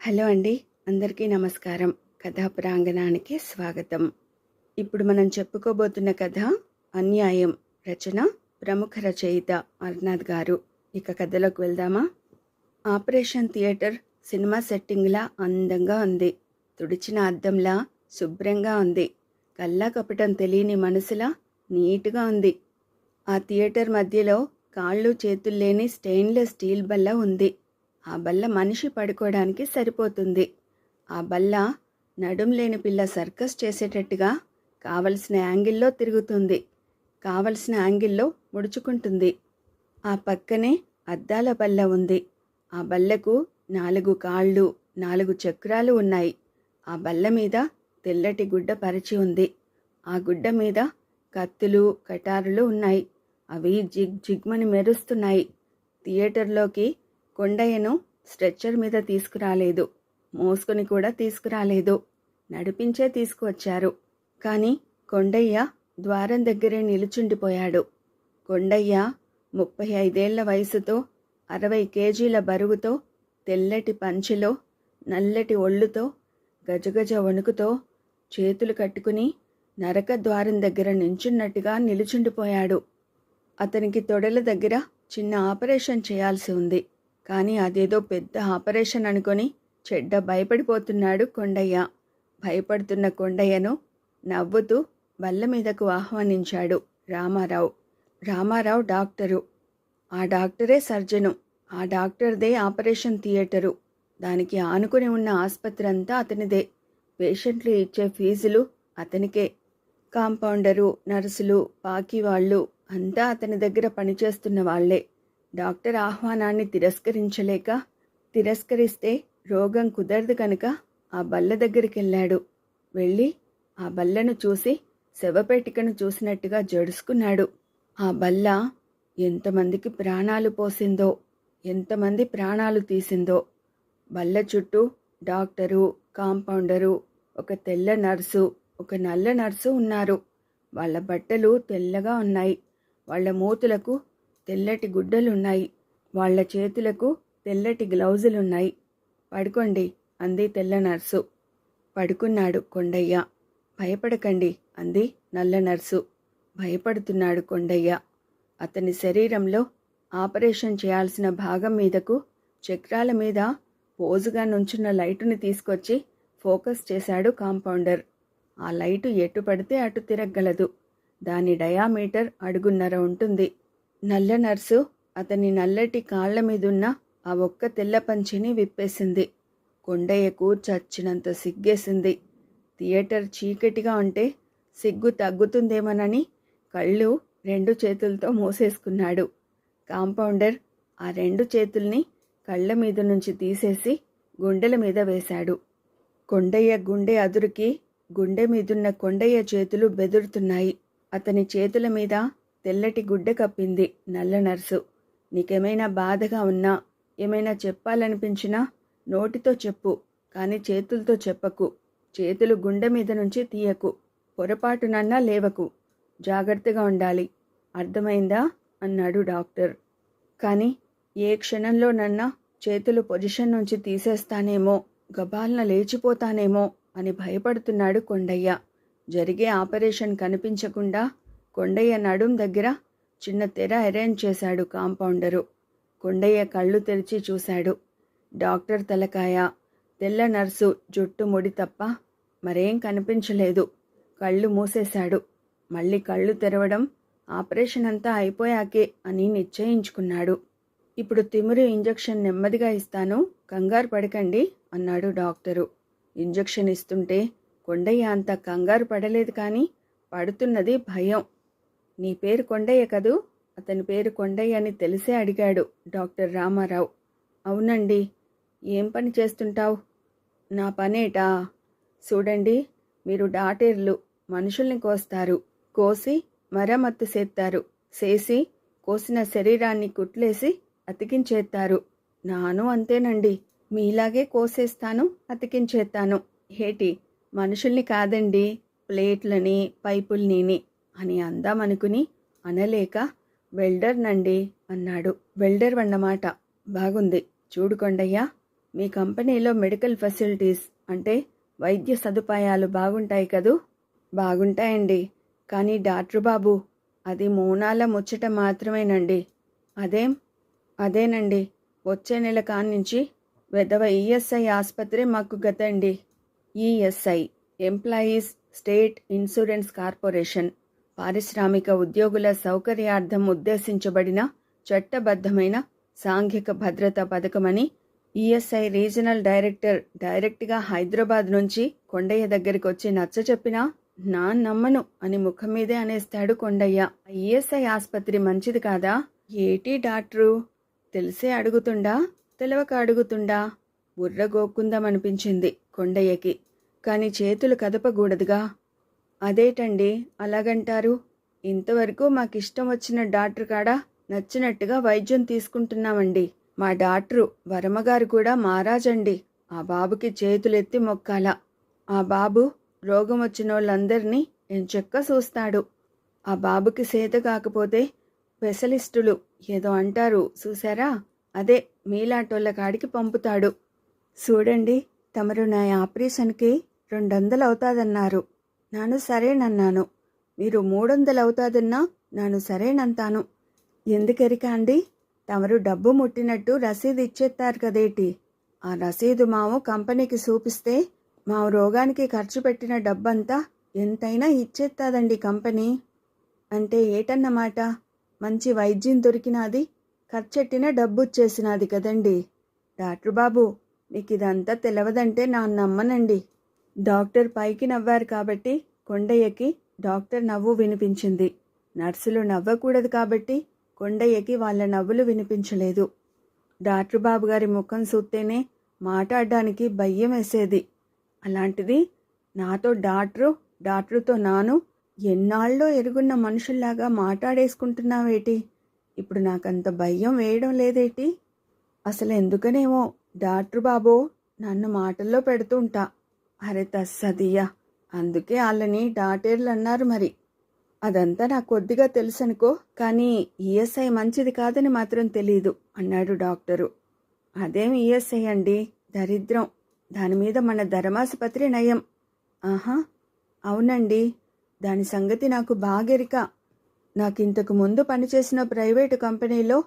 Hello అండి. అందరికీ నమస్కారం. కథా ప్రాంగణానికి స్వాగతం. ఇప్పుడు మనం చెప్పుకోబోతున్న కథ అన్యాయం. రచన ప్రముఖ రచయిత అర్నాథ్ గారు. ఇక కథలోకి వెళ్దామా? ఆపరేషన్ థియేటర్ సినిమా సెట్టింగ్లా అందంగా ఉంది. తుడిచిన అద్దంలా శుభ్రంగా ఉంది. కల్లా కపటం తెలియని మనసులా నీట్గా ఉంది. ఆ థియేటర్ మధ్యలో కాళ్ళు చేతుల్లేని స్టెయిన్లెస్ స్టీల్ బల్ల ఉంది. ఆ బల్ల మనిషి పడుకోవడానికి సరిపోతుంది. ఆ బల్ల నడుం లేని పిల్ల సర్కస్ చేసేటట్టుగా కావలసిన యాంగిల్లో తిరుగుతుంది. కావలసిన యాంగిల్లో ముడుచుకుంటుంది. ఆ పక్కనే అద్దాల బల్ల ఉంది. ఆ బల్లకు 4 కాళ్ళు, 4 చక్రాలు ఉన్నాయి. ఆ బల్ల మీద తెల్లటి గుడ్డ పరిచి ఉంది. ఆ గుడ్డ మీద కత్తులు, కటారులు ఉన్నాయి. అవి జిగ్ జిగ్మని మెరుస్తున్నాయి. థియేటర్లోకి కొండయ్యను స్ట్రెచ్చర్ మీద తీసుకురాలేదు. మోసుకొని కూడా తీసుకురాలేదు. నడిపించే తీసుకువచ్చారు. కానీ కొండయ్య ద్వారం దగ్గరే నిలుచుండిపోయాడు. కొండయ్య 35 వయసుతో 60 కేజీల బరువుతో తెల్లటి పంచెలో నల్లటి ఒళ్ళుతో గజగజ వణుకుతో చేతులు కట్టుకుని నరక ద్వారం దగ్గర నించున్నట్టుగా నిలుచుండిపోయాడు. అతనికి తొడల దగ్గర చిన్న ఆపరేషన్ చేయాల్సి ఉంది. కానీ అదేదో పెద్ద ఆపరేషన్ అనుకొని చెడ్డ భయపడిపోతున్నాడు కొండయ్య. భయపడుతున్న కొండయ్యను నవ్వుతూ బల్ల మీదకు ఆహ్వానించాడు రామారావు. రామారావు డాక్టరు. ఆ డాక్టరే సర్జను. ఆ డాక్టర్దే ఆపరేషన్ థియేటరు. దానికి ఆనుకుని ఉన్న ఆసుపత్రి అంతా అతనిదే. పేషెంట్లు ఇచ్చే ఫీజులు అతనికే. కాంపౌండరు, నర్సులు, పాకివాళ్ళు అంతా అతని దగ్గర పనిచేస్తున్న వాళ్లే. డాక్టర్ ఆహ్వానాన్ని తిరస్కరిస్తే రోగం కుదరదు కనుక ఆ బల్ల దగ్గరికి వెళ్ళాడు. వెళ్ళి ఆ బల్లను చూసి శవపేటికను చూసినట్టుగా జడుసుకున్నాడు. ఆ బల్ల ఎంతమందికి ప్రాణాలు పోసిందో, ఎంతమంది ప్రాణాలు తీసిందో. బల్ల చుట్టూ డాక్టరు, కాంపౌండరు, ఒక తెల్ల నర్సు, ఒక నల్ల నర్సు ఉన్నారు. వాళ్ళ బట్టలు తెల్లగా ఉన్నాయి. వాళ్ళ మూతులకు తెల్లటి గుడ్డలున్నాయి. వాళ్ల చేతులకు తెల్లటి గ్లౌజులున్నాయి. పడుకోండి అంది తెల్ల నర్సు. పడుకున్నాడు కొండయ్య. భయపడకండి అంది నల్ల నర్సు. భయపడుతున్నాడు కొండయ్య. అతని శరీరంలో ఆపరేషన్ చేయాల్సిన భాగం మీదకు చక్రాల మీద పోజుగా నుంచున్న లైటుని తీసుకొచ్చి ఫోకస్ చేశాడు కాంపౌండర్. ఆ లైటు ఎటు పడితే అటు తిరగగలదు. దాని డయామీటర్ 1.5 ఉంటుంది. నల్ల నర్సు అతని నల్లటి కాళ్ల మీదున్న ఆ ఒక్క తెల్ల పంచిని విప్పేసింది. కొండయ్యకు చచ్చినంత సిగ్గేసింది. థియేటర్ చీకటిగా ఉంటే సిగ్గు తగ్గుతుందేమోనని కళ్ళు 2 చేతులతో మూసేసుకున్నాడు. కాంపౌండర్ ఆ 2 చేతుల్ని కళ్ళ మీద నుంచి తీసేసి గుండెల మీద వేశాడు. కొండయ్య గుండె అదురుకి గుండె మీదున్న కొండయ్య చేతులు బెదురుతున్నాయి. అతని చేతుల మీద తెల్లటి గుడ్డ కప్పింది నల్ల నర్సు. నీకేమైనా బాధగా ఉన్నా, ఏమైనా చెప్పాలనిపించినా నోటితో చెప్పు, కానీ చేతులతో చెప్పకు. చేతులు గుండె మీద నుంచి తీయకు. పొరపాటునన్నా లేవకు. జాగ్రత్తగా ఉండాలి. అర్థమైందా అన్నాడు డాక్టర్. కానీ ఏ క్షణంలోనన్నా చేతులు పొజిషన్ నుంచి తీసేస్తానేమో, గబాల్న లేచిపోతానేమో అని భయపడుతున్నాడు కొండయ్య. జరిగే ఆపరేషన్ కనిపించకుండా కొండయ్య నడుం దగ్గర చిన్న తెర అరేంజ్ చేశాడు కాంపౌండరు. కొండయ్య కళ్ళు తెరిచి చూశాడు. డాక్టర్ తలకాయ, తెల్ల నర్సు జుట్టు ముడి తప్ప మరేం కనిపించలేదు. కళ్ళు మూసేశాడు. మళ్ళీ కళ్ళు తెరవడం ఆపరేషన్ అంతా అయిపోయాకే అని నిశ్చయించుకున్నాడు. ఇప్పుడు తిమిరి ఇంజెక్షన్ నెమ్మదిగా ఇస్తాను, కంగారు పడకండి అన్నాడు డాక్టరు. ఇంజెక్షన్ ఇస్తుంటే కొండయ్య అంత కంగారు పడలేదు. కానీ పడుతున్నది భయం. నీ పేరు కొండయ్య కదూ? అతని పేరు కొండయ్య అని తెలిసే అడిగాడు డాక్టర్ రామారావు. అవునండి. ఏం పని చేస్తుంటావు? నా పనేటా? చూడండి, మీరు డాక్టర్లు మనుషుల్ని కోస్తారు, కోసి మరమ్మత్తు చేస్తారు, చేసి కోసిన శరీరాన్ని కుట్లేసి అతికించేస్తారు. నాను అంతేనండి. మీలాగే కోసేస్తాను, అతికించేస్తాను. హేటి మనుషుల్ని కాదండి, ప్లేట్లని, పైపుల్ని అని అందామనుకుని అనలేక వెల్డర్ నండి అన్నాడు. వెల్డర్ అన్నమాట. బాగుంది. చూడు కొండయ్య, మీ కంపెనీలో మెడికల్ ఫెసిలిటీస్ అంటే వైద్య సదుపాయాలు బాగుంటాయి కదూ? బాగుంటాయండి. కానీ డాక్టర్ బాబు, అది మూనాల ముచ్చట మాత్రమేనండి. అదేం? అదేనండి, వచ్చే నెల కాన్నించి వెధవ ఈఎస్ఐ ఆసుపత్రి మాకు గతండి. ESI employees state insurance corporation పారిశ్రామిక ఉద్యోగుల సౌకర్యార్థం ఉద్దేశించబడిన చట్టబద్ధమైన సాంఘిక భద్రతా పథకమని ఈఎస్ఐ రీజనల్ డైరెక్టర్ డైరెక్ట్గా హైదరాబాద్ నుంచి కొండయ్య దగ్గరికి వచ్చి నచ్చ చెప్పినా నా నమ్మను అని ముఖం మీదే అనేస్తాడు కొండయ్య. ఈఎస్ఐ ఆసుపత్రి మంచిది కాదా? ఏటి డాక్టరు తెలిసే అడుగుతుండా తెలవక అడుగుతుండా? బుర్ర గోక్కుందామనిపించింది కొండయ్యకి. కాని చేతులు కదపకూడదుగా. అదేటండి అలాగంటారు? ఇంతవరకు మాకిష్టం వచ్చిన డాక్టర్ కాడ నచ్చినట్టుగా వైద్యం తీసుకుంటున్నామండి. మా డాక్టరు వర్మగారు కూడా మహారాజండి. ఆ బాబుకి చేతులెత్తి మొక్కాల. ఆ బాబు రోగం వచ్చిన వాళ్ళందరినీ ఎంచక్క చూస్తాడు. ఆ బాబుకి సేత కాకపోతే స్పెషలిస్టులు ఏదో అంటారు చూసారా, అదే మీలాంటోళ్ళ కాడికి పంపుతాడు. చూడండి, తమరు నా ఆపరేషన్కి 200 అవుతాదన్నారు. నాను సరేనన్నాను. మీరు 300 అవుతాదన్నా నాను సరేనంతాను. ఎందుకెరిక అండి? తమరు డబ్బు ముట్టినట్టు రసీదు ఇచ్చేస్తారు కదేటి? ఆ రసీదు మాము కంపెనీకి చూపిస్తే మా రోగానికి ఖర్చు పెట్టిన డబ్బంతా ఎంతైనా ఇచ్చేస్తాదండి కంపెనీ. అంటే ఏటన్నమాట? మంచి వైద్యం దొరికినాది, ఖర్చెట్టిన డబ్బు వచ్చేసినది కదండి. డాక్టర్ బాబు, మీకు ఇదంతా తెలవదంటే నా నమ్మనండి. డాక్టర్ పైకి నవ్వారు కాబట్టి కొండయ్యకి డాక్టర్ నవ్వు వినిపించింది. నర్సులు నవ్వకూడదు కాబట్టి కొండయ్యకి వాళ్ళ నవ్వులు వినిపించలేదు. డాక్టర్ బాబు గారి ముఖం చూస్తేనే మాట్లాడడానికి భయం వేసేది. అలాంటిది నాతో డాక్టరుతో నాను ఎన్నాళ్ళో ఎరుగున్న మనుషుల్లాగా మాట్లాడేసుకుంటున్నావేటి? ఇప్పుడు నాకంత భయం వేయడం లేదేటి? అసలు ఎందుకనేమో డాక్టర్ బాబో నన్ను మాటల్లో పెడుతుంటా. అరే తస్సదియ్యా, అందుకే వాళ్ళని డాక్టర్లు అన్నారు మరి. అదంతా నాకు కొద్దిగా తెలుసనుకో, కానీ ఈఎస్ఐ మంచిది కాదని మాత్రం తెలీదు అన్నాడు డాక్టరు. అదేం ఈఎస్ఐ అండి, దరిద్రం. దాని మీద మన ధర్మాసుపత్రి నయం. ఆహా, అవునండి, దాని సంగతి నాకు బాగెరిక. నాకింతకు ముందు పనిచేసిన ప్రైవేటు కంపెనీలో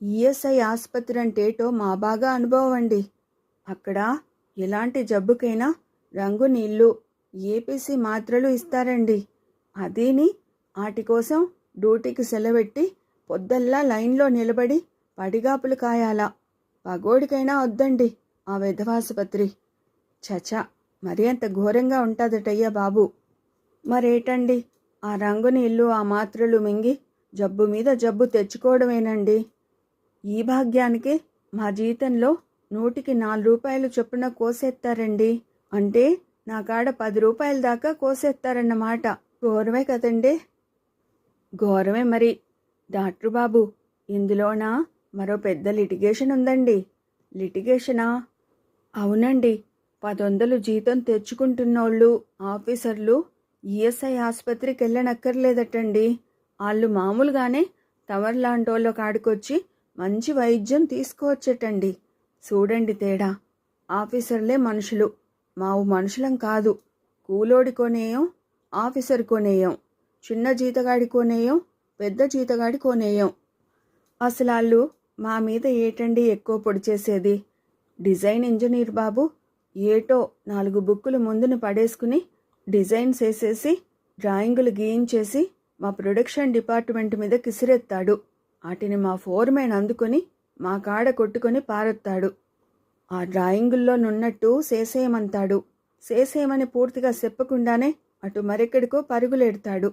ఈఎస్ఐ ఆసుపత్రి అంటేటో మా బాగా అనుభవం అండి. అక్కడ ఎలాంటి జబ్బుకైనా రంగు నీళ్ళు, ఏపీసీ మాత్రలు ఇస్తారండి. అదీని వాటి కోసం డ్యూటీకి సెలవెట్టి పొద్దల్లా లైన్లో నిలబడి పడిగాపులు కాయాలా. పగోడికైనా వద్దండి ఆ వెధవాసుపత్రి. చచా, మరీ అంత ఘోరంగా ఉంటుందటయ్యా బాబు. మరేటండి, ఆ రంగు నీళ్ళు ఆ మాత్రలు మింగి జబ్బు మీద జబ్బు తెచ్చుకోవడమేనండి. ఈ భాగ్యానికి మా జీతంలో 100కి 4 రూపాయలు చొప్పున కోసేస్తారండి. అంటే నా కాడ 10 రూపాయల దాకా కోసేస్తారన్నమాట. ఘోరమే కదండి. ఘోరమే మరి. డాక్టర్ బాబు, ఇందులోనా మరో పెద్ద లిటిగేషన్ ఉందండి. లిటిగేషనా? అవునండి. 100 జీతం తెచ్చుకుంటున్నోళ్ళు ఆఫీసర్లు ఈఎస్ఐ ఆసుపత్రికి వెళ్ళనక్కర్లేదటండి. వాళ్ళు మామూలుగానే తమర్లాంటోళ్ళ కాడికొచ్చి మంచి వైద్యం తీసుకోవచ్చటండి. చూడండి తేడా. ఆఫీసర్లే మనుషులు, మావు మనుషులం కాదు. కూలోడి కొనేయం, ఆఫీసర్ కొనేయం, చిన్న జీతగాడి కొనేయం, పెద్ద జీతగాడి కొనేయం. అసలు వాళ్ళు మా మీద ఏటండి ఎక్కువ పొడి చేసేది? డిజైన్ ఇంజనీర్ బాబు ఏటో 4 బుక్కులు ముందును పడేసుకుని డిజైన్స్ వేసేసి డ్రాయింగులు గీయించేసి మా ప్రొడక్షన్ డిపార్ట్మెంట్ మీద కిసిరెత్తాడు. వాటిని మా ఫోర్మెన్ అందుకొని మా కాడ కొట్టుకొని పారెత్తాడు. ఆ డ్రాయింగుల్లో నున్నట్టు చేసేయమంటాడు. చేసేయమని పూర్తిగా చెప్పకుండానే అటు మరెక్కడికో పరుగులెడతాడు.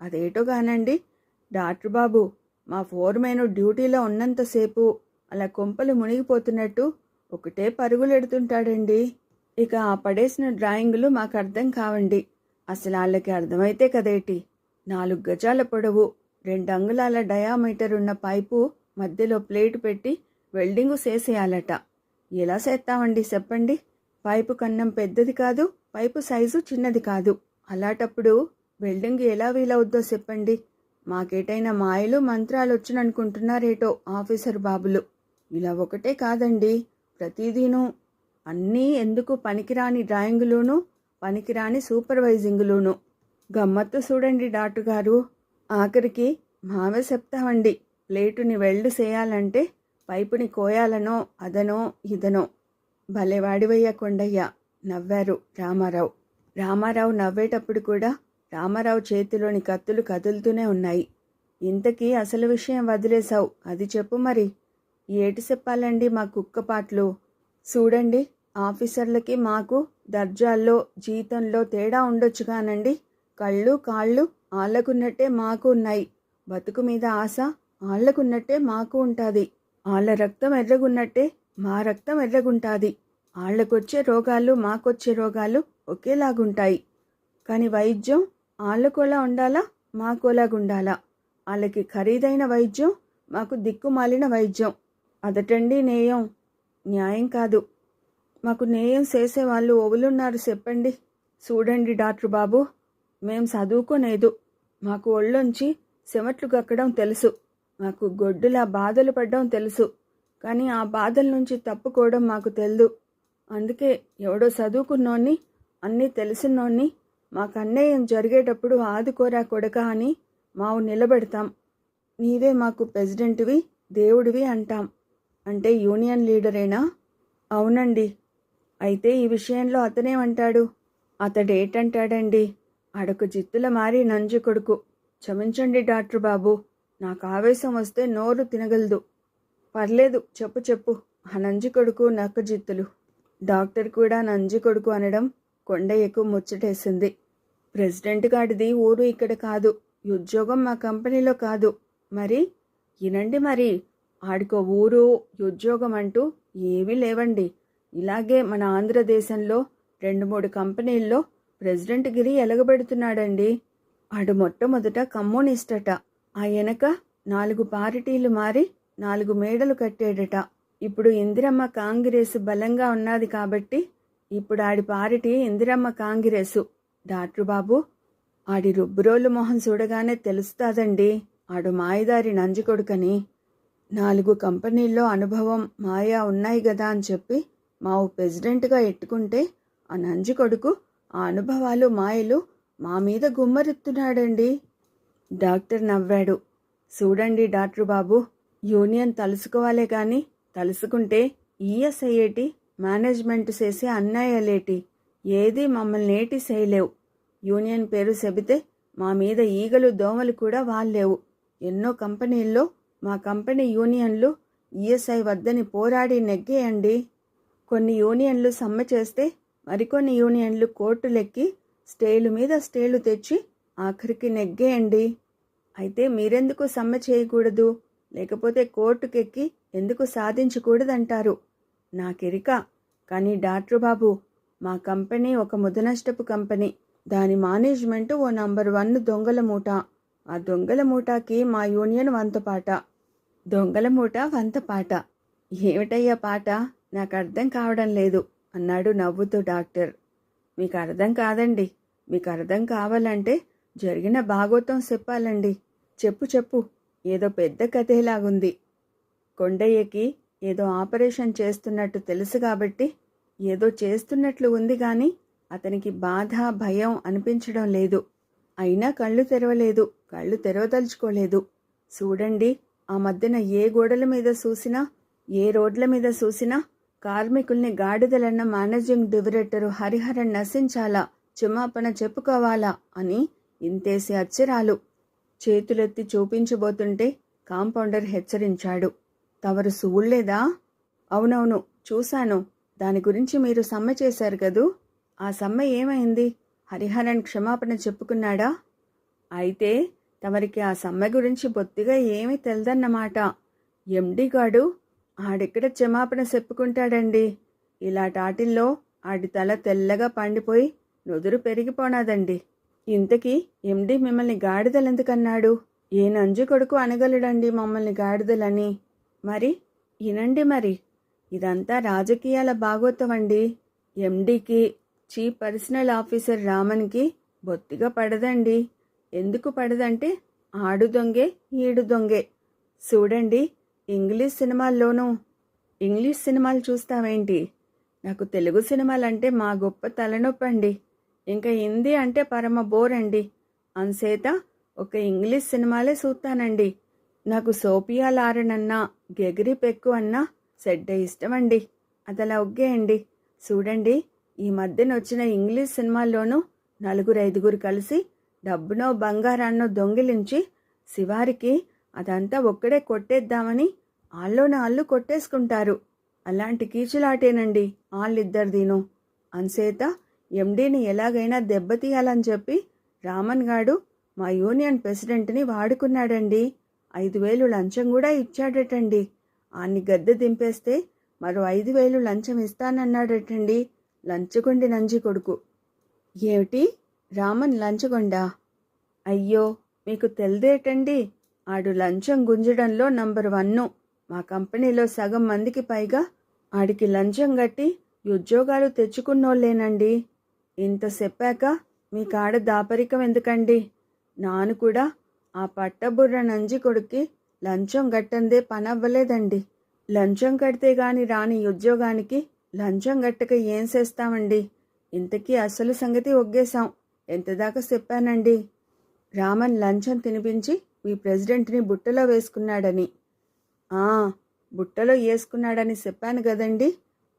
అదేటోగానండి డాక్టర్ బాబు, మా ఫోర్మెన్ డ్యూటీలో ఉన్నంతసేపు అలా కొంపలు మునిగిపోతున్నట్టు ఒకటే పరుగులెడుతుంటాడండి. ఇక ఆ పడేసిన డ్రాయింగులు మాకు అర్థం కావండి. అసలు వాళ్ళకి అర్థమైతే కదేటి? 4 గజాల పొడవు, 2 అంగుళాల డయామీటర్ ఉన్న పైపు మధ్యలో ప్లేటు పెట్టి వెల్డింగు చేసేయాలట. ఎలా చేస్తామండి చెప్పండి? పైపు కన్నం పెద్దది కాదు, పైపు సైజు చిన్నది కాదు. అలాంటప్పుడు వెల్డింగ్ ఎలా వీలవుద్దో చెప్పండి? మాకేటైనా మాయలు మంత్రాలు వచ్చుననుకుంటున్నారేటో ఆఫీసర్ బాబులు. ఇలా ఒకటే కాదండి, ప్రతిదీనూ అన్నీ ఎందుకు పనికిరాని డ్రాయింగులోనూ పనికిరాని సూపర్వైజింగులోనూ. గమ్మత్తు చూడండి డాక్టర్ గారు, ఆఖరికి మావే చెప్తామండి, ప్లేటుని వెల్డ్ చేయాలంటే పైపుని కోయాలనో అదనో ఇదనో. భలేవాడివయ్య కొండయ్య, నవ్వారు రామారావు. రామారావు నవ్వేటప్పుడు కూడా రామారావు చేతిలోని కత్తులు కదులుతూనే ఉన్నాయి. ఇంతకీ అసలు విషయం వదిలేశావు, అది చెప్పు మరి. ఏటి చెప్పాలండి మా కుక్కపాట్లు. చూడండి, ఆఫీసర్లకి మాకు దర్జాల్లో జీతంలో తేడా ఉండొచ్చు కానండి, కళ్ళు కాళ్ళు ఆళ్లకున్నట్టే మాకు ఉన్నాయి. బతుకు మీద ఆశ ఆళ్లకున్నట్టే మాకు ఉంటుంది. ఆళ్ల రక్తం ఎర్రగున్నట్టే మా రక్తం ఎర్రగుంటుంది. ఆళ్లకొచ్చే రోగాలు మాకొచ్చే రోగాలు ఒకేలాగుంటాయి. కానీ వైద్యం ఆళ్లకోలా ఉండాలా మాకోలాగుండాలా. వాళ్ళకి ఖరీదైన వైద్యం, మాకు దిక్కుమాలిన వైద్యం. అదటండి నేయం, న్యాయం కాదు. మాకు నేయం చేసేవాళ్ళు ఓవులున్నారు చెప్పండి. చూడండి డాక్టర్ బాబు, మేం చదువుకోలేదు, మాకు ఒళ్ళొంచి చెమట్లు కక్కడం తెలుసు, మాకు గొడ్డులా బాధలు పడ్డం తెలుసు. కానీ ఆ బాధల నుంచి తప్పుకోవడం మాకు తెలియదు. అందుకే ఎవడో చదువుకున్నోన్ని, అన్నీ తెలిసినోన్ని మాకు అన్యాయం జరిగేటప్పుడు ఆదుకోరా కొడక అని మావు నిలబెడతాం. నీవే మాకు ప్రెసిడెంట్వి, దేవుడివి అంటాం. అంటే యూనియన్ లీడరేనా? అవునండి. అయితే ఈ విషయంలో అతనేమంటాడు? అతడేటంటాడండి, అడకు జిత్తుల మారి నంజు కొడుకు. క్షమించండి డాక్టర్ బాబు, నాకు ఆవేశం వస్తే నోరు తినగలదు. పర్లేదు, చెప్పు చెప్పు. ఆ నంజి కొడుకు నక్క జిత్తులు. డాక్టర్ కూడా నంజి కొడుకు అనడం కొండయ్యకు ముచ్చటేసింది. ప్రెసిడెంట్ గాడిది ఊరు ఇక్కడ కాదు, ఉద్యోగం మా కంపెనీలో కాదు. మరి ఇనండి, మరి ఆడికో ఊరు ఉద్యోగం అంటూ ఏవీ లేవండి. ఇలాగే మన ఆంధ్రదేశంలో 2-3 కంపెనీల్లో ప్రెసిడెంట్ గిరి ఎలగబెడుతున్నాడండి. ఆడు మొట్టమొదట కమ్యూనిస్టట, ఆ వెనక 4 పార్టీలు మారి 4 మేడలు కట్టాడట. ఇప్పుడు ఇందిరమ్మ కాంగ్రెసు బలంగా ఉన్నది కాబట్టి ఇప్పుడు ఆడి పార్టీ ఇందిరమ్మ కాంగ్రెసు. డాక్టర్ బాబు, ఆడి రుబ్బురోలు మొహం చూడగానే తెలుస్తాదండి ఆడు మాయదారి నంజికొడుకని. 4 కంపెనీల్లో అనుభవం మాయా ఉన్నాయి గదా అని చెప్పి మావు ప్రెసిడెంట్గా ఎట్టుకుంటే ఆ నంజికొడుకు ఆ అనుభవాలు మాయలు మా మీద గుమ్మరెత్తున్నాడండి. డాక్టర్ నవ్వాడు. చూడండి డాక్టర్ బాబు, యూనియన్ తలుసుకోవాలే కానీ తలుసుకుంటే ఈఎస్ఐఏటి మేనేజ్మెంట్ చేసే అన్యాయాలేటి ఏది మమ్మల్ని ఏటి చేయలేవు. యూనియన్ పేరు చెబితే మా మీద ఈగలు దోమలు కూడా వాళ్లేవు. ఎన్నో కంపెనీల్లో మా కంపెనీ యూనియన్లు ఈఎస్ఐ వద్దని పోరాడి నెగ్గేయండి. కొన్ని యూనియన్లు సమ్మె చేస్తే మరికొన్ని యూనియన్లు కోర్టులెక్కి స్టేలు మీద స్టేలు తెచ్చి ఆఖరికి నెగ్గేయండి. అయితే మీరెందుకు సమ్మె చేయకూడదు, లేకపోతే కోర్టుకెక్కి ఎందుకు సాధించకూడదంటారు? నాకెరిక. కానీ డాక్టర్ బాబు, మా కంపెనీ ఒక ముదనష్టపు కంపెనీ. దాని మేనేజ్మెంటు ఓ నంబర్ 1 దొంగల మూట. ఆ దొంగల మూటకి మా యూనియన్ వంతపాట. దొంగల మూట వంతపాట ఏమిటయ్యా పాట? నాకు అర్థం కావడం లేదు అన్నాడు నవ్వుతూ డాక్టర్. మీకు అర్థం కాదండి, మీకు అర్థం కావాలంటే జరిగిన భాగోతం చెప్పాలండి. చెప్పు చెప్పు, ఏదో పెద్ద కథేలాగుంది. కొండయ్యకి ఏదో ఆపరేషన్ చేస్తున్నట్టు తెలుసు కాబట్టి ఏదో చేస్తున్నట్లు ఉంది కానీ అతనికి బాధ భయం అనిపించడం లేదు. అయినా కళ్ళు తెరవలేదు, కళ్ళు తెరవదలుచుకోలేదు. చూడండి, ఆ మధ్యన ఏ గోడల మీద చూసినా ఏ రోడ్ల మీద చూసినా కార్మికుల్ని గాడిదలన్న మేనేజింగ్ డైరెక్టరు హరిహరన్ నశించాలా, క్షమాపణ చెప్పుకోవాలా అని ఇంతేసి అచ్చరాలు. చేతులెత్తి చూపించబోతుంటే కాంపౌండర్ హెచ్చరించాడు. తవరు చూడలేదా? అవునవును చూశాను. దాని గురించి మీరు సమ్మె చేశారు కదూ, ఆ సమ్మె ఏమైంది? హరిహరన్ క్షమాపణ చెప్పుకున్నాడా? అయితే తమరికి ఆ సమ్మె గురించి బొత్తిగా ఏమీ తెలదన్నమాట. ఎండి గాడు ఆడెక్కడ క్షమాపణ చెప్పుకుంటాడండి. ఇలాటాటిల్లో ఆడి తల తెల్లగా పండిపోయి నుదురు పెరిగిపోనాదండి. ఇంతకీ ఎండి మిమ్మల్ని గాడిదలెందుకన్నాడు? ఏ నంజు కొడుకు అనగలడండి మమ్మల్ని గాడిదలని? మరి ఇనండి, మరి ఇదంతా రాజకీయాల భాగోతమండి. ఎండికి చీఫ్ పర్సనల్ ఆఫీసర్ రామన్కి బొత్తిగా పడదండి. ఎందుకు పడదంటే ఆడు దొంగే ఈడు దొంగే. చూడండి, ఇంగ్లీష్ సినిమాలు చూస్తావేంటి? నాకు తెలుగు సినిమాలంటే మా గొప్ప తలనొప్పండి. ఇంకా హిందీ అంటే పరమ బోర్ అండి. అంచేత ఒక ఇంగ్లీష్ సినిమాలే చూస్తానండి. నాకు సోఫియా లారెన్ అన్నా గెగరీ పెక్కు అన్నా చెడ్డ ఇష్టమండి. అదలా ఒగ్గేయండి. చూడండి, ఈ మధ్యన వచ్చిన ఇంగ్లీష్ సినిమాల్లోనూ నలుగురు ఐదుగురు కలిసి డబ్బునో బంగారాన్నో దొంగిలించి శివారికి అదంతా ఒక్కడే కొట్టేద్దామని ఆళ్ళోన ఆళ్ళు కొట్టేసుకుంటారు. అలాంటి కీచులాటేనండి వాళ్ళిద్దరిదీను. అంచేత ఎండీని ఎలాగైనా దెబ్బతీయాలని చెప్పి రామన్ గాడు మా యూనియన్ ప్రెసిడెంట్ని వాడుకున్నాడండి. 5,000 లంచం కూడా ఇచ్చాడటండి. ఆన్ని గద్దె దింపేస్తే మరో 5,000 లంచం ఇస్తానన్నాడటండి. లంచగొండి నంజి కొడుకు. ఏమిటి, రామన్ లంచగొండా? అయ్యో, మీకు తెల్దేటండి, ఆడు లంచం గుంజడంలో నంబర్ 1. మా కంపెనీలో సగం మందికి పైగా ఆడికి లంచం గట్టి ఉద్యోగాలు తెచ్చుకున్నోళ్ళేనండి. ఇంత చెప్పాక మీ కాడ దాపరికం ఎందుకండి? నాను కూడా ఆ పట్టబుర్ర నంజి కొడుక్కి లంచం గట్టందే పనవ్వలేదండి. లంచం కడితే గాని రాని ఉద్యోగానికి లంచం గట్టక ఏం చేస్తామండి? ఇంతకీ అసలు సంగతి ఒగ్గేశాం. ఎంతదాకా చెప్పానండి? రామన్ లంచం తినిపించి మీ ప్రెసిడెంట్ని బుట్టలో వేసుకున్నాడని. బుట్టలో వేసుకున్నాడని చెప్పాను కదండి.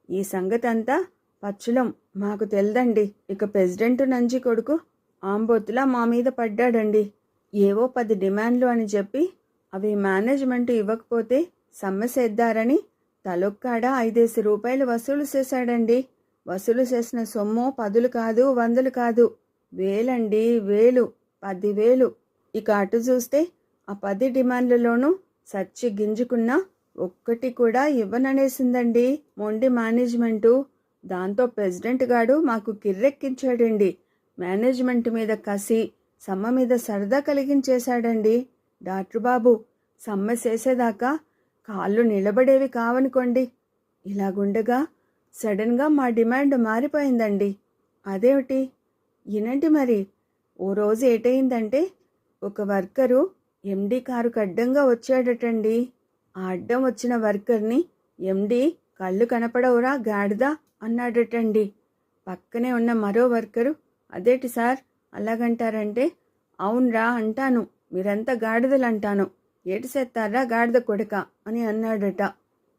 ఈ సంగతి అంతా పచ్చులం మాకు తెల్దండి. ఇక ప్రెసిడెంట్ నంజి కొడుకు ఆంబోతులా మా మీద పడ్డాడండి. ఏవో 10 డిమాండ్లు అని చెప్పి అవి మేనేజ్మెంట్ ఇవ్వకపోతే సమ్మె చేద్దారని తలొక్కాడ 5,000 రూపాయలు వసూలు చేశాడండి. వసూలు చేసిన సొమ్ము 10 కాదు 100 కాదు, వేలండి, వేలు, 10,000. ఇక అటు చూస్తే ఆ 10 డిమాండ్లలోనూ సచ్చి గింజుకున్నా ఒక్కటి కూడా ఇవ్వననేసిందండి మొండి మేనేజ్మెంటు. దాంతో ప్రెసిడెంట్ గాడు మాకు కిర్రెక్కించాడండి. మేనేజ్మెంట్ మీద కసి, సమ్మె మీద సరదా కలిగించేశాడండి. డాక్టర్ బాబు, సమ్మె చేసేదాకా కాళ్ళు నిలబడేవి కావనుకోండి. ఇలాగుండగా సడన్గా మా డిమాండ్ మారిపోయిందండి. అదేమిటి? ఇనంటి మరి. ఓ రోజు ఏటయిందంటే ఒక వర్కరు ఎండీ కారుకు అడ్డంగా వచ్చాడటండి. ఆ అడ్డం వచ్చిన వర్కర్ని ఎండీ కళ్ళు కనపడవురా గాడిదా అన్నాడటండి. పక్కనే ఉన్న మరో వర్కరు, అదేటి సార్ అలాగంటారంటే, అవునరా అంటాను, మీరంతా గాడిదలు అంటాను, ఏటి సెత్తారా గాడిద కొడక అని అన్నాడట.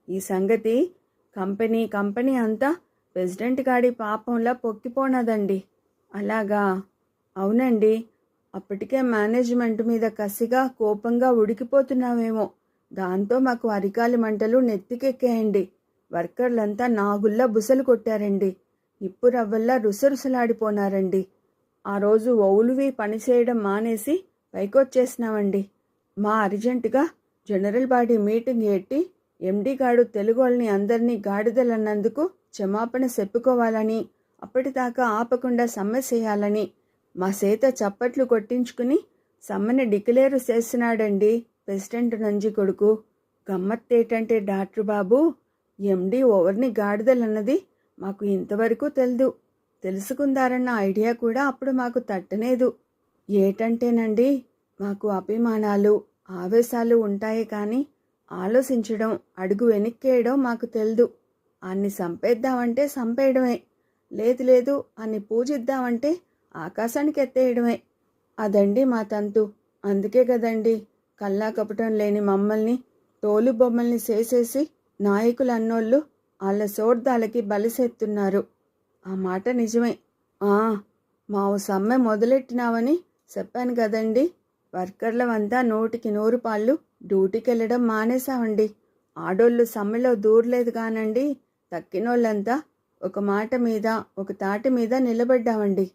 ఈ సంగతి కంపెనీ అంతా ప్రెసిడెంట్ గాడి పాపంలా పొక్కిపోనదండి. అలాగా? అవునండి. అప్పటికే మేనేజ్మెంట్ మీద కసిగా కోపంగా ఉడికిపోతున్నామేమో. దాంతో మాకు అరికాలి మంటలు నెత్తికెక్కాయండి. వర్కర్లంతా నాగుల్లా బుసలు కొట్టారండి. నిప్పు రవ్వల్లా రుసరుసలాడిపోనారండి. ఆ రోజు ఓలువి పనిచేయడం మానేసి పైకొచ్చేసినామండి. మా అర్జెంటుగా జనరల్ బాడీ మీటింగ్ ఎట్టి ఎండీ గాడు తెలుగోళ్ళని అందరినీ గాడిదలన్నందుకు క్షమాపణ చెప్పుకోవాలని, అప్పటిదాకా ఆపకుండా సమ్మె చేయాలని మా చేత చప్పట్లు కొట్టించుకుని సమ్మెని డిక్లేరు చేస్తున్నాడండి ప్రెసిడెంట్ నంజి కొడుకు. గమ్మత్తేటంటే డాక్టర్ బాబు, ఎండీ ఓవర్ని గాడిదలన్నది మాకు ఇంతవరకు తెల్దు. తెలుసుకుందారన్న ఐడియా కూడా అప్పుడు మాకు తట్టలేదు. ఏటంటేనండి, మాకు అభిమానాలు, ఆవేశాలు ఉంటాయే కానీ ఆలోచించడం, అడుగు వెనక్కేయడం మాకు తెల్దు. అన్ని సంపేద్దామంటే సంపేయడమే, లేదు అని పూజిద్దామంటే ఆకాశానికి ఎత్తేయడమే. అదండి మా తంతు. అందుకే కదండి కల్లా కపటం లేని మమ్మల్ని తోలు బొమ్మల్ని చేసేసి నాయకులు అన్నోళ్ళు వాళ్ళ సోర్దాలకి బలిసేస్తున్నారు. ఆ మాట నిజమే. మావు సమ్మె మొదలెట్టినావని చెప్పాను కదండి. వర్కర్లవంతా 100కి 100 పాళ్ళు డ్యూటీకి వెళ్ళడం మానేశామండి. ఆడోళ్ళు సమ్మెలో దూరలేదు కానండి. తక్కినోళ్ళంతా ఒక మాట మీద, ఒక తాటి మీద నిలబడ్డామండి.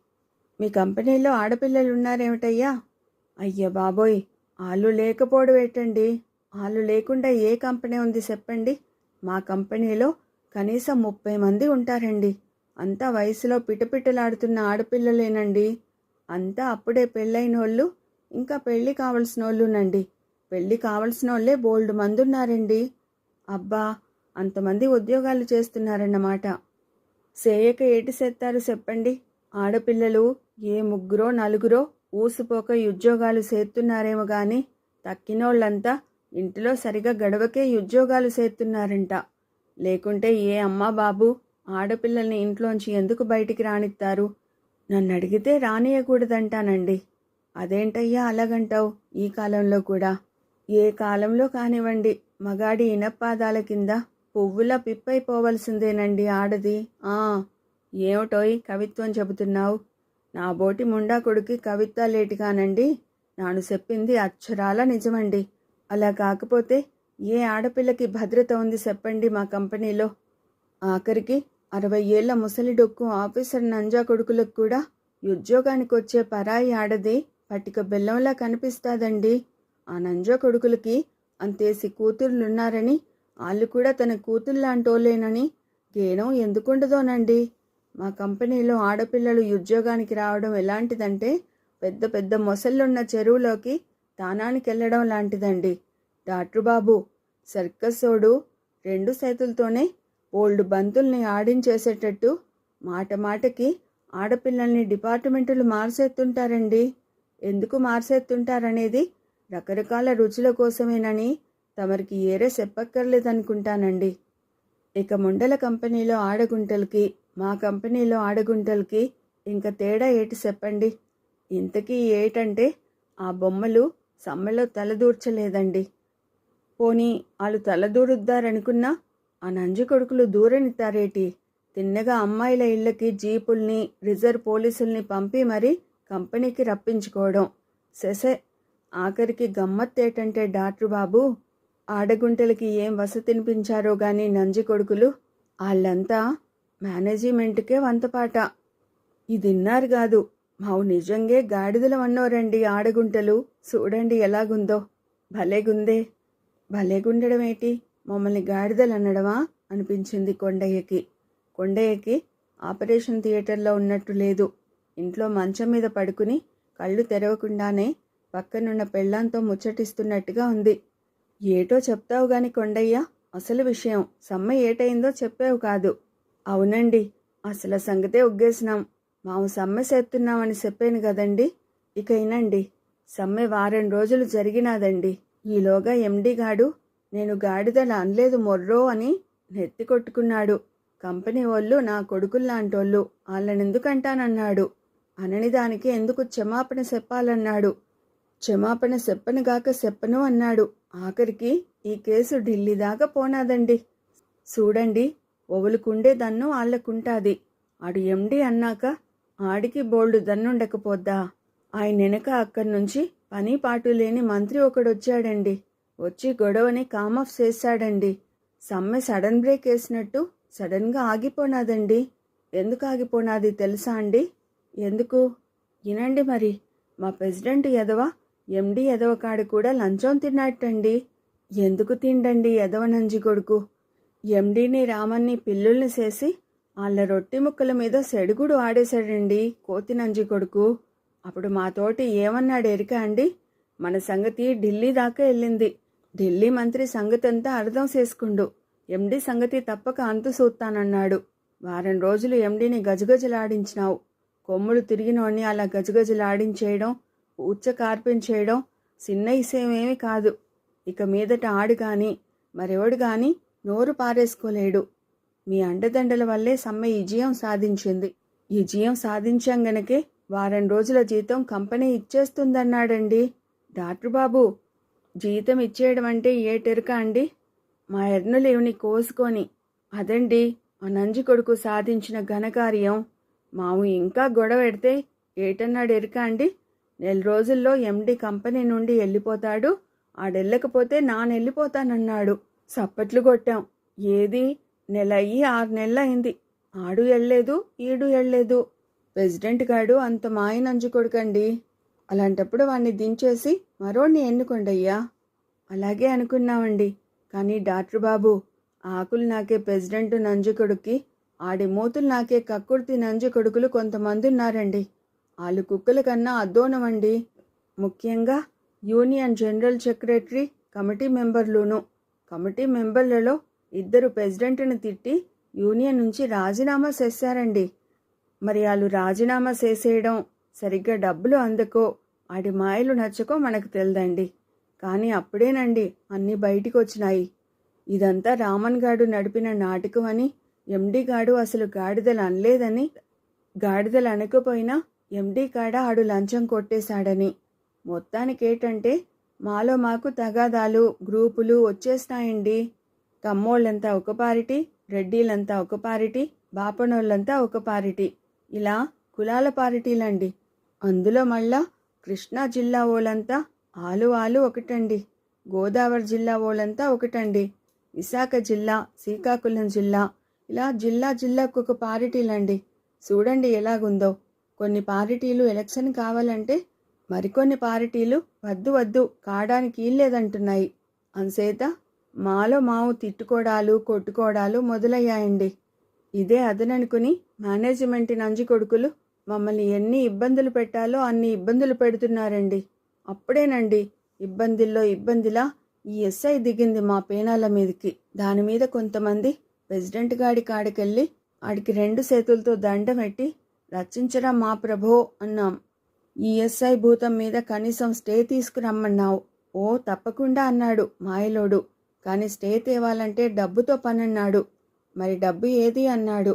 మీ కంపెనీలో ఆడపిల్లలున్నారేమిటయ్యా? అయ్య బాబోయ్, వాళ్ళు లేకపోవడం ఏంటండి? వాళ్ళు లేకుండా ఏ కంపెనీ ఉంది చెప్పండి? మా కంపెనీలో కనీసం 30 మంది ఉంటారండి. అంతా వయసులో పిటపిటలాడుతున్న ఆడపిల్లలేనండి. అంతా అప్పుడే పెళ్ళైనోళ్ళు, ఇంకా పెళ్ళి కావలసిన వాళ్ళునండి. పెళ్ళి కావలసిన వాళ్ళే బోల్డ్ మంది ఉన్నారండి. అబ్బా, అంతమంది ఉద్యోగాలు చేస్తున్నారన్నమాట. చేయక ఏటి చేస్తారు చెప్పండి? ఆడపిల్లలు ఏ 3 4 ఊసిపోక ఉద్యోగాలు చేస్తున్నారేమో గాని తక్కినోళ్ళంతా ఇంటిలో సరిగా గడవకే ఉద్యోగాలు చేస్తున్నారంట. లేకుంటే ఏ అమ్మా బాబు ఆడపిల్లల్ని ఇంట్లోంచి ఎందుకు బయటికి రానిస్తారు? నన్ను అడిగితే రానియకూడదంటానండి. అదేంటయ్యా అలాగంటావు? ఈ కాలంలో కూడా? ఏ కాలంలో కానివ్వండి, మగాడి ఇనప్పాదాల కింద పువ్వులా పిప్పైపోవలసిందేనండి ఆడది. ఏమిటోయ్ కవిత్వం చెబుతున్నావు? నా బోటి ముండా కొడుకి కవిత్వాలేటిగానండి. నాను చెప్పింది అక్షరాల నిజమండి. అలా కాకపోతే ఏ ఆడపిల్లకి భద్రత ఉంది చెప్పండి మా కంపెనీలో? ఆఖరికి 60 ఏళ్ల ముసలి డొక్కు ఆఫీసర్ నంజా కొడుకులకు కూడా ఉద్యోగానికి వచ్చే పరాయి ఆడది పట్టిక బెల్లంలా కనిపిస్తాదండి. ఆ నంజా కొడుకులకి అంతేసి కూతుర్లున్నారని, వాళ్ళు కూడా తన కూతుర్లాంటోళ్ళేనని గేనం ఎందుకుండదోనండి. మా కంపెనీలో ఆడపిల్లలు ఉద్యోగానికి రావడం ఎలాంటిదంటే పెద్ద పెద్ద మొసళ్ళున్న చెరువులోకి తానానికి వెళ్ళడం లాంటిదండి. డాక్టర్ బాబు, సర్కసోడు 2 చేతులతోనే ఓల్డ్ బంతుల్ని ఆడించేసేటట్టు మాట మాటకి ఆడపిల్లల్ని డిపార్ట్మెంటులు మార్చేస్తుంటారండి. ఎందుకు మార్చేస్తుంటారనేది రకరకాల రుచుల కోసమేనని తమరికి ఏరే చెప్పక్కర్లేదనుకుంటానండి. ఇక ముండల కంపెనీలో ఆడగుంటలకి మా కంపెనీలో ఆడగుంటలకి ఇంకా తేడా ఏటి చెప్పండి? ఇంతకీ ఏటంటే ఆ బొమ్మలు సమ్మెలో తలదూర్చలేదండి. పోనీ వాళ్ళు తలదూరుద్దారనుకున్నా ఆ నంజు కొడుకులు దూరనితారేటి? తిన్నగా అమ్మాయిల ఇళ్లకి జీపుల్ని, రిజర్వ్ పోలీసుల్ని పంపి మరీ కంపెనీకి రప్పించుకోవడం. సెసే, ఆఖరికి గమ్మత్తేటంటే డాక్టర్ బాబు, ఆడగుంటలకి ఏం వసతినిపించారో గాని నంజి కొడుకులు, వాళ్ళంతా మేనేజిమెంట్కే వంతపాట. ఇదిన్నారు కాదు, మావు నిజంగే గాడిదలమన్నోరండి ఆడగుంటలు. చూడండి ఎలాగుందో. భలేగుందే. భలేగుండడమేటి, మమ్మల్ని గాడిదలన్నడమా అనిపించింది కొండయ్యకి. కొండయ్యకి ఆపరేషన్ థియేటర్లో ఉన్నట్టు లేదు. ఇంట్లో మంచం మీద పడుకుని కళ్ళు తెరవకుండానే పక్కనున్న పెళ్ళాంతో ముచ్చటిస్తున్నట్టుగా ఉంది. ఏటో చెప్తావు గాని కొండయ్య, అసలు విషయం సమ్మె ఏటైందో చెప్పావు కాదు. అవునండి, అసలు సంగతే ఒగ్గేసినాం. మాము సమ్మె చేస్తున్నామని చెప్పాను కదండి. ఇక ఇనండి, సమ్మె వారం రోజులు జరిగినాదండి. ఈలోగా ఎండి గాడు నేను గాడిదలు అనలేదు మొర్రో అని నెత్తి కొట్టుకున్నాడు. కంపెనీ వాళ్ళు నా కొడుకుల్లాంటోళ్ళు, వాళ్ళనెందుకంటానన్నాడు. అనని దానికి ఎందుకు క్షమాపణ చెప్పాలన్నాడు. క్షమాపణ చెప్పనుగాక చెప్పను అన్నాడు. ఆఖరికి ఈ కేసు ఢిల్లీ దాకా పోనాదండి. చూడండి, ఒవులుకుండే దన్ను ఆళ్లకుంటాది. ఆడు ఎండి అన్నాక ఆడికి బోల్డు దన్నుండకపోద్దా? ఆయన వెనక అక్కడి నుంచి పని పాటు లేని మంత్రి ఒకడొచ్చాడండి. వచ్చి గొడవని కామఫ్ చేశాడండి. సమ్మె సడన్ బ్రేక్ వేసినట్టు సడన్గా ఆగిపోనాదండి. ఎందుకు ఆగిపోనాది తెలుసా అండి? ఎందుకు? వినండి మరి. మా ప్రెసిడెంట్ ఎదవ, ఎండి ఎదవ కాడు కూడా లంచం తిన్నట్టండి. ఎందుకు తిండండి ఎదవ నంజి కొడుకు? ఎండిని రామన్ని పిల్లుల్ని చేసి వాళ్ళ రొట్టి ముక్కల మీద సెడుగుడు ఆడేశాడండి కోతి నంజి కొడుకు. అప్పుడు మాతోటి ఏమన్నాడు ఎరిక అండి? మన సంగతి ఢిల్లీ దాకా వెళ్ళింది. ఢిల్లీ మంత్రి సంగతంతా అర్థం చేసుకుండు. ఎండి సంగతి తప్పక అంతు చూస్తానన్నాడు. వారం రోజులు ఎండిని గజగజలాడించినావు. కొమ్ముడు తిరిగినోడిని అలా గజగజలాడించేయడం, ఉచ్చ కార్పించేయడం చిన్న విషయమేమి కాదు. ఇక మీదట ఆడు గాని మరెవడు గాని నోరు పారేసుకోలేడు. మీ అండదండల వల్లే సమ్మె విజయం సాధించింది. ఈ విజయం సాధించాం గనకే వారం రోజుల జీతం కంపెనీ ఇచ్చేస్తుందన్నాడండి. డాక్టర్ బాబు, జీతం ఇచ్చేయడం అంటే ఏటెరుక అండి? మా ఎర్నలేవుని కోసుకొని అదండి ఆ నంజి కొడుకు సాధించిన ఘనకార్యం. మాము ఇంకా గొడవ పెడితే ఏటన్నాడు ఎరుక అండి? 4 రోజుల్లో ఎండి కంపెనీ నుండి వెళ్ళిపోతాడు, ఆడెళ్ళకపోతే నానెళ్ళిపోతానన్నాడు. చప్పట్లు కొట్టాం. ఏది, నెల అయ్యి 6 నెలలైంది. ఆడు వెళ్ళలేదు, ఈడు వెళ్ళలేదు. ప్రెసిడెంట్ గాడు అంత మాయ నంజు కొడుకండి. అలాంటప్పుడు వాణ్ణి దించేసి మరోణ్ణి ఎన్నుకోండయ్యా. అలాగే అనుకున్నామండి. కానీ డాక్టర్ బాబు, ఆకులు నాకే ప్రెసిడెంట్ నంజు కొడుక్కి ఆడి మూతులు నాకే కక్కుర్తి నంజు కొడుకులు కొంతమంది ఉన్నారండి. వాళ్ళు కుక్కల కన్నా అద్దోనమండి. ముఖ్యంగా యూనియన్ జనరల్ సెక్రటరీ, కమిటీ మెంబర్లును. కమిటీ మెంబర్లలో 2 ప్రెసిడెంట్ని తిట్టి యూనియన్ నుంచి రాజీనామా చేశారండి. మరి వాళ్ళు రాజీనామా చేసేయడం సరిగ్గా డబ్బులు అందకో ఆడి మాయలు నచ్చకో మనకు తెలియదండి. కానీ అప్పుడేనండి అన్నీ బయటికి వచ్చినాయి. ఇదంతా రామన్ గాడు నడిపిన నాటకం అని ఎండి గాడు అసలు గాడిదలు అనలేదని, గాడిదలు అనకపోయినా ఎండి కాడ ఆడు లంచం కొట్టేశాడని. మొత్తానికేటంటే మాలో మాకు తగాదాలు గ్రూపులు వచ్చేస్తాయండి. కమ్మోళ్ళంతా ఒక పారిటి, రెడ్డీలంతా ఒక పారిటి, బాపనోళ్ళంతా ఒక పారిటి, ఇలా కులాల పారిటీలండి. అందులో మళ్ళా కృష్ణా జిల్లా ఓళ్ళంతా ఆలు ఒకటండి, గోదావరి జిల్లా ఓళ్ళంతా ఒకటండి, విశాఖ జిల్లా, శ్రీకాకుళం జిల్లా, ఇలా జిల్లాకు ఒక పారిటీలండి. చూడండి ఎలాగుందో. కొన్ని పారిటీలు ఎలక్షన్ కావాలంటే మరికొన్ని పారిటీలు వద్దు కాడానికి వీల్లేదంటున్నాయి. అంచేత మాలో మావు తిట్టుకోవడాలు కొట్టుకోవడాలు మొదలయ్యాయండి. ఇదే అదననుకుని మేనేజ్మెంట్ నంజి కొడుకులు మమ్మల్ని ఎన్ని ఇబ్బందులు పెట్టాలో అన్ని ఇబ్బందులు పెడుతున్నారండి. అప్పుడేనండి ఇబ్బందిలా ఈ ఎస్ఐ దిగింది మా పేనాల మీదకి. దాని మీద కొంతమంది ప్రెసిడెంట్ గాడి కాడికెళ్ళి ఆడికి 2 చేతులతో దండం పెట్టి రచించరా మా ప్రభో అన్నాం. ఈ ఎస్ఐ భూతం మీద కనీసం స్టే తీసుకురమ్మన్నావు. ఓ తప్పకుండా అన్నాడు మాయలోడు. కానీ స్టే తేవాలంటే డబ్బుతో పనన్నాడు. మరి డబ్బు ఏది అన్నాడు.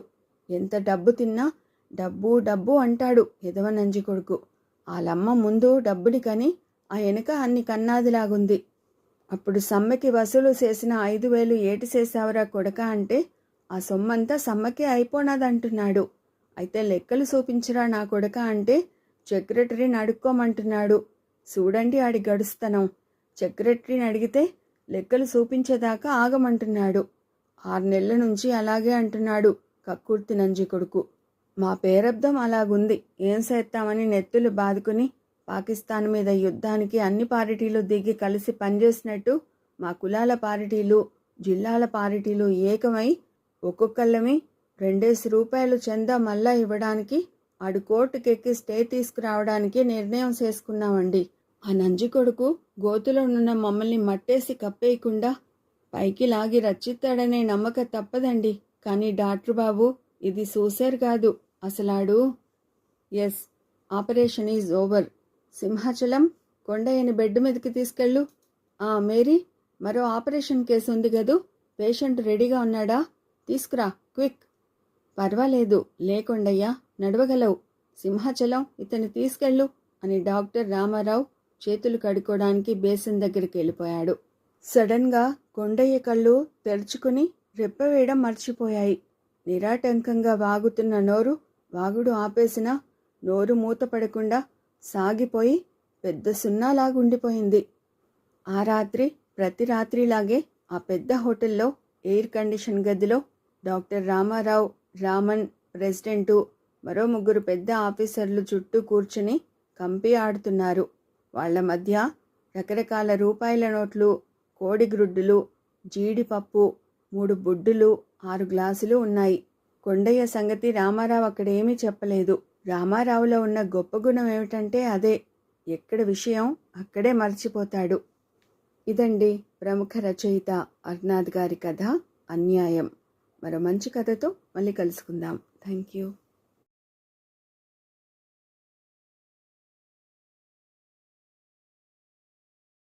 ఎంత డబ్బు తిన్నా డబ్బు అంటాడు ఎదవ నంజి కొడుకు. వాళ్ళమ్మ ముందు డబ్బుని కని ఆ వెనుక అన్ని కన్నాదిలాగుంది. అప్పుడు సమ్మెకి వసూలు చేసిన 5,000 ఏటి చేసావురా కొడక అంటే ఆ సొమ్మంతా సమ్మకే అయిపోనాదంటున్నాడు. అయితే లెక్కలు చూపించరా నా కొడక అంటే సెక్రటరీని అడుక్కోమంటున్నాడు. చూడండి ఆడి గడుస్తనం. సెక్రటరీని అడిగితే లెక్కలు చూపించేదాకా ఆగమంటున్నాడు. 6 నెలల నుంచి అలాగే అంటున్నాడు కక్కుర్తి నంజి కొడుకు. మా పేరబ్దం అలాగుంది. ఏం చేస్తామని నెత్తులు బాదుకుని పాకిస్తాన్ మీద యుద్ధానికి అన్ని పార్టీలు దిగి కలిసి పనిచేసినట్టు మా కులాల పార్టీలు, జిల్లాల పార్టీలు ఏకమై ఒక్కొక్కళ్ళమి 2 రూపాయలు చందా మళ్ళా ఇవ్వడానికి ఆడు కోర్టుకెక్కి స్టే తీసుకురావడానికి నిర్ణయం చేసుకున్నామండి. ఆ నంజి కొడుకు గోతులో ఉన్న మమ్మల్ని మట్టేసి కప్పేయకుండా పైకి లాగి రచ్చిస్తాడనే నమ్మక తప్పదండి. కానీ డాక్టర్ బాబు ఇది సూసర్ కాదు అసలాడు. Yes, operation is over. Simhachalam కొండయ్యని బెడ్ మీదకి తీసుకెళ్ళు. మేరీ, మరో ఆపరేషన్ కేసు ఉంది గదు, పేషెంట్ రెడీగా ఉన్నాడా? తీసుకురా క్విక్. పర్వాలేదు లేకొండయ్యా, నడవగలవు. సింహాచలం ఇతన్ని తీసుకెళ్ళు అని డాక్టర్ రామారావు చేతులు కడుక్కోవడానికి బేసిన్ దగ్గరికి వెళ్ళిపోయాడు. సడన్గా కొండయ్య కళ్ళు తెరుచుకుని రెప్పవేయడం మర్చిపోయాయి. నిరాటంకంగా వాగుతున్న నోరు వాగుడు ఆపేసిన నోరు మూతపడకుండా సాగిపోయి పెద్ద సున్నాలాగుండిపోయింది. ఆ రాత్రి ప్రతి రాత్రిలాగే ఆ పెద్ద హోటల్లో ఎయిర్ కండిషన్ గదిలో డాక్టర్ రామారావు, రామన్, ప్రెసిడెంటు, మరో 3 పెద్ద ఆఫీసర్లు చుట్టూ కూర్చుని కంపి ఆడుతున్నారు. వాళ్ల మధ్య రకరకాల రూపాయల నోట్లు, కోడిగ్రుడ్డులు, జీడిపప్పు, 3 బుడ్డులు, 6 గ్లాసులు ఉన్నాయి. కొండయ్య సంగతి రామారావు అక్కడేమీ చెప్పలేదు. రామారావులో ఉన్న గొప్ప గుణం ఏమిటంటే అదే, ఎక్కడ విషయం అక్కడే మర్చిపోతాడు. ఇదండి ప్రముఖ రచయిత అర్నాథ్ గారి కథ అన్యాయం. మరో మంచి కథతో మళ్ళీ కలుసుకుందాం. Thank you.